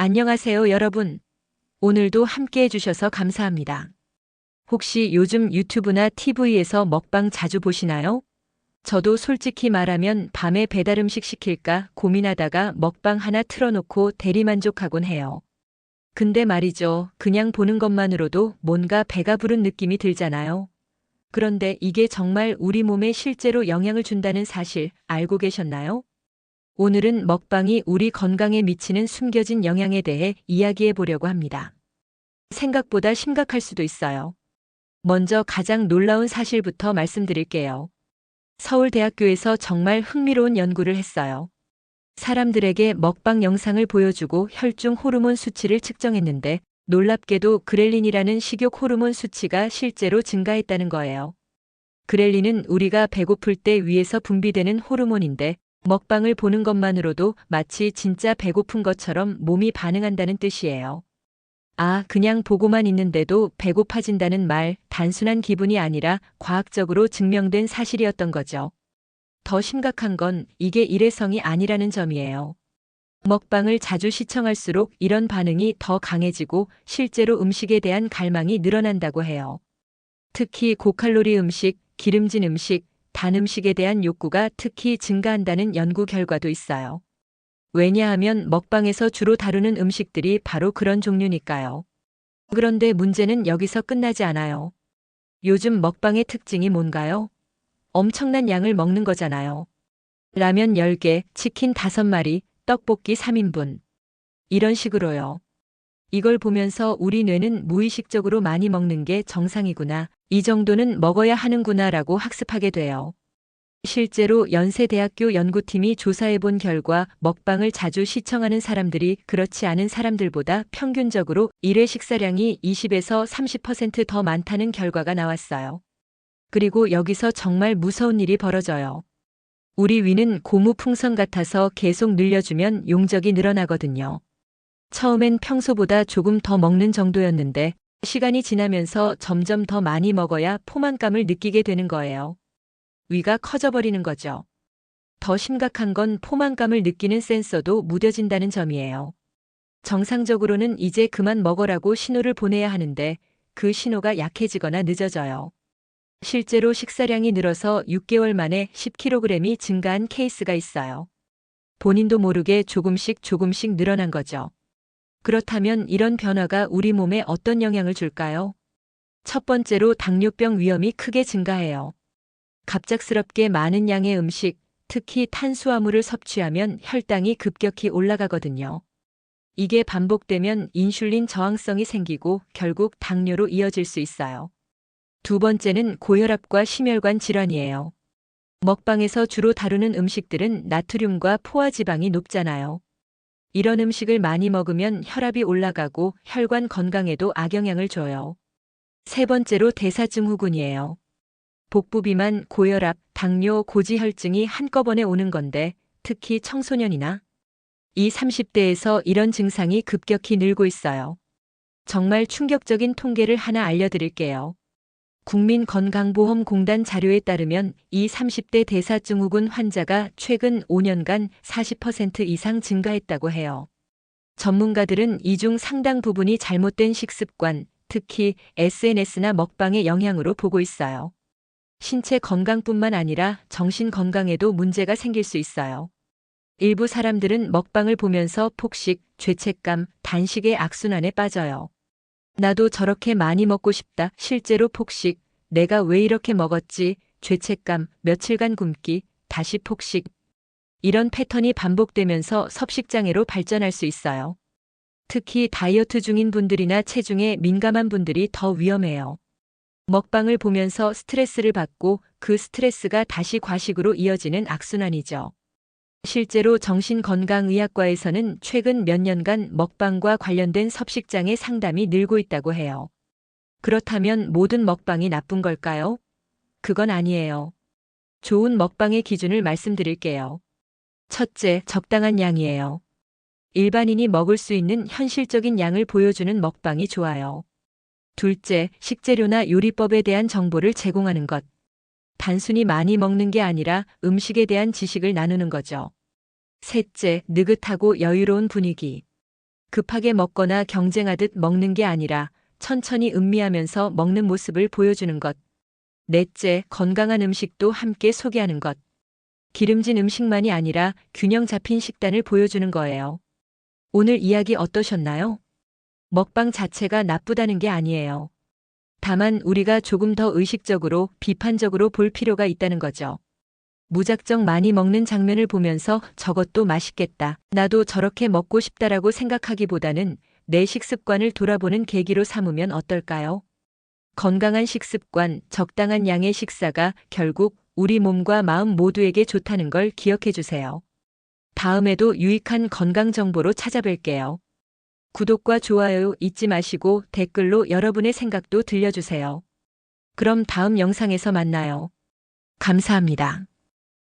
안녕하세요, 여러분. 오늘도 함께 해주셔서 감사합니다. 혹시 요즘 유튜브나 TV에서 먹방 자주 보시나요? 저도 솔직히 말하면 밤에 배달 음식 시킬까 고민하다가 먹방 하나 틀어놓고 대리만족하곤 해요. 근데 말이죠. 그냥 보는 것만으로도 뭔가 배가 부른 느낌이 들잖아요. 그런데 이게 정말 우리 몸에 실제로 영향을 준다는 사실 알고 계셨나요? 오늘은 먹방이 우리 건강에 미치는 숨겨진 영향에 대해 이야기해 보려고 합니다. 생각보다 심각할 수도 있어요. 먼저 가장 놀라운 사실부터 말씀드릴게요. 서울대학교에서 정말 흥미로운 연구를 했어요. 사람들에게 먹방 영상을 보여주고 혈중 호르몬 수치를 측정했는데 놀랍게도 그렐린이라는 식욕 호르몬 수치가 실제로 증가했다는 거예요. 그렐린은 우리가 배고플 때 위에서 분비되는 호르몬인데 먹방을 보는 것만으로도 마치 진짜 배고픈 것처럼 몸이 반응한다는 뜻이에요. 아, 그냥 보고만 있는데도 배고파진다는 말, 단순한 기분이 아니라 과학적으로 증명된 사실이었던 거죠. 더 심각한 건 이게 일회성이 아니라는 점이에요. 먹방을 자주 시청할수록 이런 반응이 더 강해지고 실제로 음식에 대한 갈망이 늘어난다고 해요. 특히 고칼로리 음식, 기름진 음식, 단 음식에 대한 욕구가 특히 증가한다는 연구 결과도 있어요. 왜냐하면 먹방에서 주로 다루는 음식들이 바로 그런 종류니까요. 그런데 문제는 여기서 끝나지 않아요. 요즘 먹방의 특징이 뭔가요? 엄청난 양을 먹는 거잖아요. 라면 10개, 치킨 5마리, 떡볶이 3인분. 이런 식으로요. 이걸 보면서 우리 뇌는 무의식적으로 많이 먹는 게 정상이구나. 이 정도는 먹어야 하는구나라고 학습하게 돼요. 실제로 연세대학교 연구팀이 조사해 본 결과 먹방을 자주 시청하는 사람들이 그렇지 않은 사람들보다 평균적으로 1회 식사량이 20에서 30%더 많다는 결과가 나왔어요. 그리고 여기서 정말 무서운 일이 벌어져요. 우리 위는 고무풍선 같아서 계속 늘려주면 용적이 늘어나거든요. 처음엔 평소보다 조금 더 먹는 정도였는데 시간이 지나면서 점점 더 많이 먹어야 포만감을 느끼게 되는 거예요. 위가 커져버리는 거죠. 더 심각한 건 포만감을 느끼는 센서도 무뎌진다는 점이에요. 정상적으로는 이제 그만 먹어라고 신호를 보내야 하는데 그 신호가 약해지거나 늦어져요. 실제로 식사량이 늘어서 6개월 만에 10kg이 증가한 케이스가 있어요. 본인도 모르게 조금씩 늘어난 거죠. 그렇다면 이런 변화가 우리 몸에 어떤 영향을 줄까요? 첫 번째로 당뇨병 위험이 크게 증가해요. 갑작스럽게 많은 양의 음식, 특히 탄수화물을 섭취하면 혈당이 급격히 올라가거든요. 이게 반복되면 인슐린 저항성이 생기고 결국 당뇨로 이어질 수 있어요. 두 번째는 고혈압과 심혈관 질환이에요. 먹방에서 주로 다루는 음식들은 나트륨과 포화지방이 높잖아요. 이런 음식을 많이 먹으면 혈압이 올라가고 혈관 건강에도 악영향을 줘요. 세 번째로 대사증후군이에요. 복부 비만, 고혈압, 당뇨, 고지혈증이 한꺼번에 오는 건데 특히 청소년이나 20, 30대에서 이런 증상이 급격히 늘고 있어요. 정말 충격적인 통계를 하나 알려드릴게요. 국민건강보험공단 자료에 따르면 20, 30대 대사증후군 환자가 최근 5년간 40% 이상 증가했다고 해요. 전문가들은 이 중 상당 부분이 잘못된 식습관, 특히 SNS나 먹방의 영향으로 보고 있어요. 신체 건강뿐만 아니라 정신 건강에도 문제가 생길 수 있어요. 일부 사람들은 먹방을 보면서 폭식, 죄책감, 단식의 악순환에 빠져요. 나도 저렇게 많이 먹고 싶다. 실제로 폭식, 내가 왜 이렇게 먹었지, 죄책감, 며칠간 굶기, 다시 폭식. 이런 패턴이 반복되면서 섭식장애로 발전할 수 있어요. 특히 다이어트 중인 분들이나 체중에 민감한 분들이 더 위험해요. 먹방을 보면서 스트레스를 받고 그 스트레스가 다시 과식으로 이어지는 악순환이죠. 실제로 정신건강의학과에서는 최근 몇 년간 먹방과 관련된 섭식장애 상담이 늘고 있다고 해요. 그렇다면 모든 먹방이 나쁜 걸까요? 그건 아니에요. 좋은 먹방의 기준을 말씀드릴게요. 첫째, 적당한 양이에요. 일반인이 먹을 수 있는 현실적인 양을 보여주는 먹방이 좋아요. 둘째, 식재료나 요리법에 대한 정보를 제공하는 것. 단순히 많이 먹는 게 아니라 음식에 대한 지식을 나누는 거죠. 셋째, 느긋하고 여유로운 분위기. 급하게 먹거나 경쟁하듯 먹는 게 아니라 천천히 음미하면서 먹는 모습을 보여주는 것. 넷째, 건강한 음식도 함께 소개하는 것. 기름진 음식만이 아니라 균형 잡힌 식단을 보여주는 거예요. 오늘 이야기 어떠셨나요? 먹방 자체가 나쁘다는 게 아니에요. 다만 우리가 조금 더 의식적으로, 비판적으로 볼 필요가 있다는 거죠. 무작정 많이 먹는 장면을 보면서 저것도 맛있겠다, 나도 저렇게 먹고 싶다라고 생각하기보다는 내 식습관을 돌아보는 계기로 삼으면 어떨까요? 건강한 식습관, 적당한 양의 식사가 결국 우리 몸과 마음 모두에게 좋다는 걸 기억해 주세요. 다음에도 유익한 건강 정보로 찾아뵐게요. 구독과 좋아요 잊지 마시고 댓글로 여러분의 생각도 들려주세요. 그럼 다음 영상에서 만나요. 감사합니다.